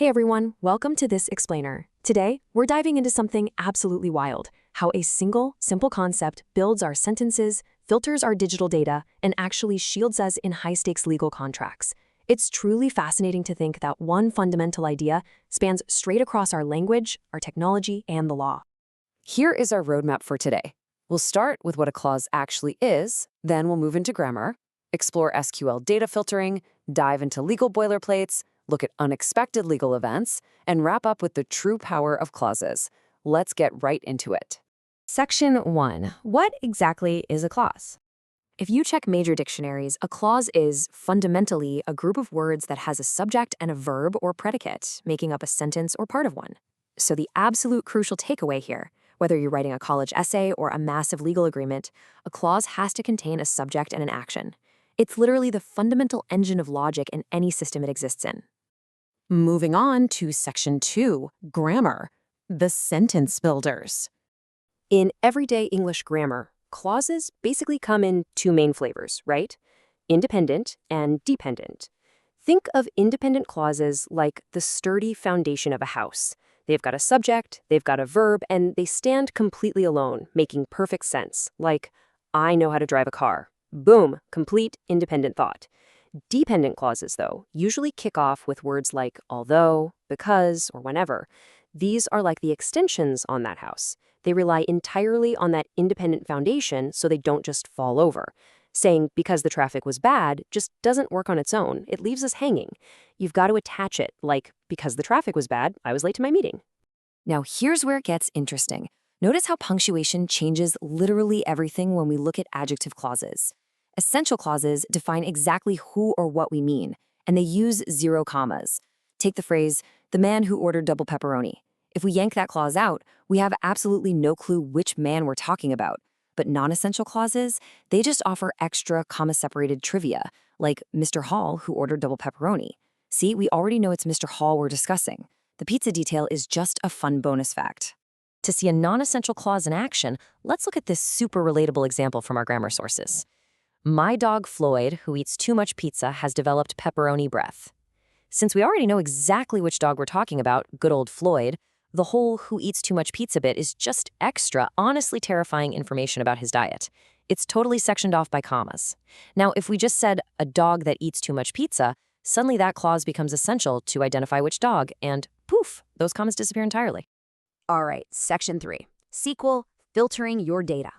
Hey everyone, welcome to this explainer. Today, we're diving into something absolutely wild, how a single, simple concept builds our sentences, filters our digital data, and actually shields us in high-stakes legal contracts. It's truly fascinating to think that one fundamental idea spans straight across our language, our technology, and the law. Here is our roadmap for today. We'll start with what a clause actually is, then we'll move into grammar, explore SQL data filtering, dive into legal boilerplates, look at unexpected legal events, and wrap up with the true power of clauses. Let's get right into it. Section 1. What exactly is a clause? If you check major dictionaries, a clause is fundamentally a group of words that has a subject and a verb or predicate, making up a sentence or part of one. So the absolute crucial takeaway here, whether you're writing a college essay or a massive legal agreement, a clause has to contain a subject and an action. It's literally the fundamental engine of logic in any system it exists in. Moving on to Section 2, grammar, the sentence builders. In everyday English grammar, clauses basically come in two main flavors, right? Independent and dependent. Think of independent clauses like the sturdy foundation of a house. They've got a subject, they've got a verb, and they stand completely alone, making perfect sense, like, I know how to drive a car. Boom, complete independent thought. Dependent clauses, though, usually kick off with words like although, because, or whenever. These are like the extensions on that house. They rely entirely on that independent foundation so they don't just fall over. Saying because the traffic was bad just doesn't work on its own. It leaves us hanging. You've got to attach it, like because the traffic was bad, I was late to my meeting. Now here's where it gets interesting. Notice how punctuation changes literally everything when we look at adjective clauses. Essential clauses define exactly who or what we mean, and they use zero commas. Take the phrase, the man who ordered double pepperoni. If we yank that clause out, we have absolutely no clue which man we're talking about. But non-essential clauses, they just offer extra comma-separated trivia, like Mr. Hall who ordered double pepperoni. See, we already know it's Mr. Hall we're discussing. The pizza detail is just a fun bonus fact. To see a non-essential clause in action, let's look at this super relatable example from our grammar sources. My dog Floyd, who eats too much pizza, has developed pepperoni breath. Since we already know exactly which dog we're talking about, good old Floyd, the whole who eats too much pizza bit is just extra, honestly terrifying information about his diet. It's totally sectioned off by commas. Now, if we just said a dog that eats too much pizza, suddenly that clause becomes essential to identify which dog, and poof, those commas disappear entirely. All right, Section 3. SQL, filtering your data.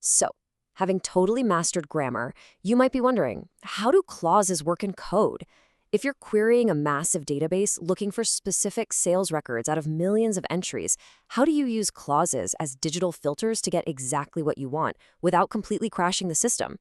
So, having totally mastered grammar, you might be wondering, how do clauses work in code? If you're querying a massive database looking for specific sales records out of millions of entries, how do you use clauses as digital filters to get exactly what you want without completely crashing the system?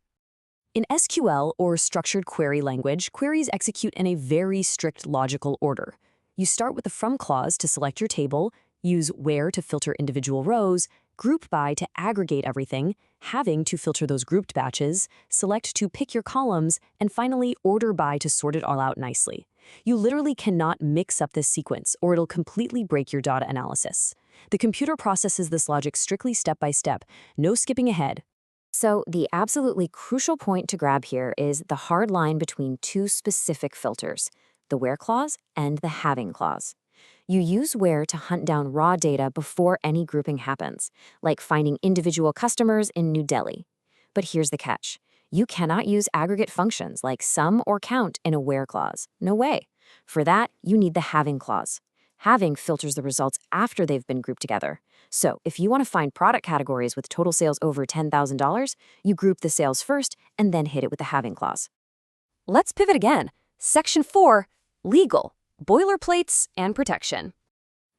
In SQL, or structured query language, queries execute in a very strict logical order. You start with the from clause to select your table, use where to filter individual rows, group by to aggregate everything, having to filter those grouped batches, select to pick your columns, and finally order by to sort it all out nicely. You literally cannot mix up this sequence or it'll completely break your data analysis. The computer processes this logic strictly step by step, no skipping ahead. So the absolutely crucial point to grab here is the hard line between two specific filters, the where clause and the having clause. You use where to hunt down raw data before any grouping happens, like finding individual customers in New Delhi. But here's the catch. You cannot use aggregate functions like sum or count in a where clause. No way. For that, you need the having clause. Having filters the results after they've been grouped together. So if you want to find product categories with total sales over $10,000, you group the sales first and then hit it with the having clause. Let's pivot again. Section 4, legal. Boilerplates and protection.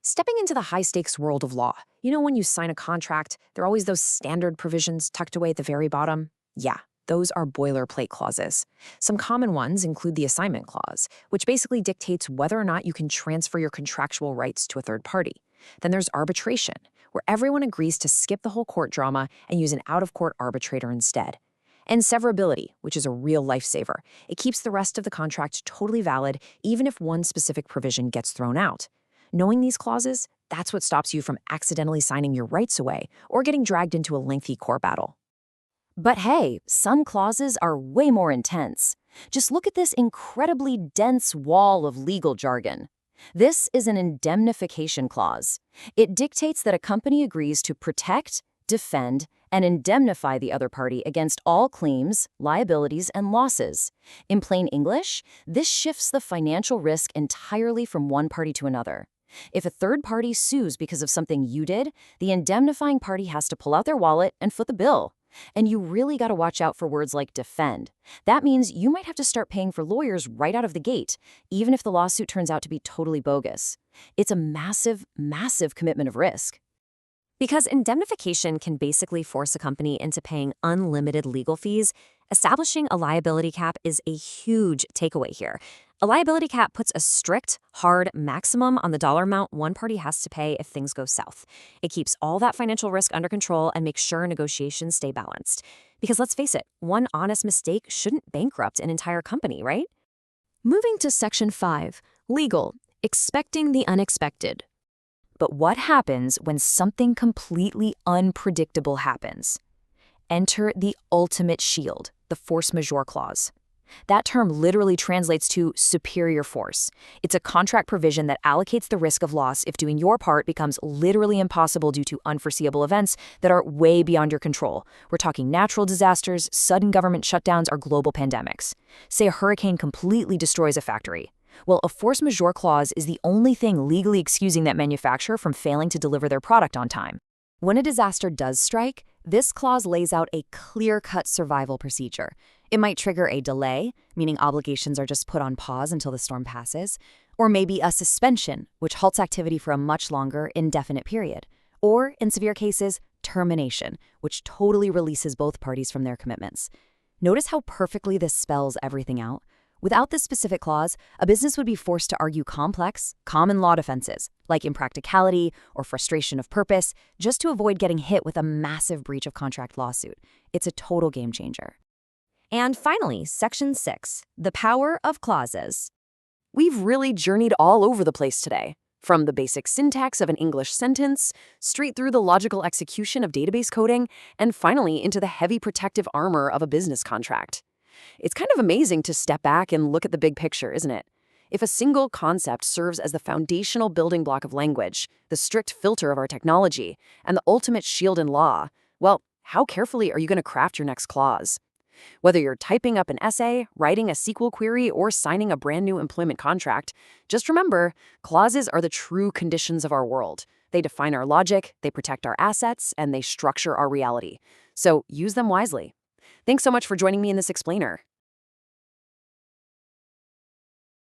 Stepping into the high-stakes world of law, you know when you sign a contract, there are always those standard provisions tucked away at the very bottom? Yeah, those are boilerplate clauses. Some common ones include the assignment clause, which basically dictates whether or not you can transfer your contractual rights to a third party. Then there's arbitration, where everyone agrees to skip the whole court drama and use an out-of-court arbitrator instead. And severability, which is a real lifesaver. It keeps the rest of the contract totally valid, even if one specific provision gets thrown out. Knowing these clauses, that's what stops you from accidentally signing your rights away or getting dragged into a lengthy court battle. But hey, some clauses are way more intense. Just look at this incredibly dense wall of legal jargon. This is an indemnification clause. It dictates that a company agrees to protect, defend, and indemnify the other party against all claims, liabilities, and losses. In plain English, this shifts the financial risk entirely from one party to another. If a third party sues because of something you did, the indemnifying party has to pull out their wallet and foot the bill. And you really got to watch out for words like defend. That means you might have to start paying for lawyers right out of the gate, even if the lawsuit turns out to be totally bogus. It's a massive, massive commitment of risk. Because indemnification can basically force a company into paying unlimited legal fees, establishing a liability cap is a huge takeaway here. A liability cap puts a strict, hard maximum on the dollar amount one party has to pay if things go south. It keeps all that financial risk under control and makes sure negotiations stay balanced. Because let's face it, one honest mistake shouldn't bankrupt an entire company, right? Moving to Section 5, Legal, Expecting the Unexpected. But what happens when something completely unpredictable happens? Enter the ultimate shield, the force majeure clause. That term literally translates to superior force. It's a contract provision that allocates the risk of loss if doing your part becomes literally impossible due to unforeseeable events that are way beyond your control. We're talking natural disasters, sudden government shutdowns, or global pandemics. Say a hurricane completely destroys a factory. Well, a force majeure clause is the only thing legally excusing that manufacturer from failing to deliver their product on time. When a disaster does strike, this clause lays out a clear-cut survival procedure. It might trigger a delay, meaning obligations are just put on pause until the storm passes, or maybe a suspension, which halts activity for a much longer, indefinite period, or, in severe cases, termination, which totally releases both parties from their commitments. Notice how perfectly this spells everything out. Without this specific clause, a business would be forced to argue complex, common law defenses, like impracticality or frustration of purpose, just to avoid getting hit with a massive breach of contract lawsuit. It's a total game changer. And finally, Section 6, the power of clauses. We've really journeyed all over the place today, from the basic syntax of an English sentence, straight through the logical execution of database coding, and finally into the heavy protective armor of a business contract. It's kind of amazing to step back and look at the big picture, isn't it? If a single concept serves as the foundational building block of language, the strict filter of our technology, and the ultimate shield in law, well, how carefully are you going to craft your next clause? Whether you're typing up an essay, writing a SQL query, or signing a brand new employment contract, just remember, clauses are the true conditions of our world. They define our logic, they protect our assets, and they structure our reality. So use them wisely. Thanks so much for joining me in this explainer.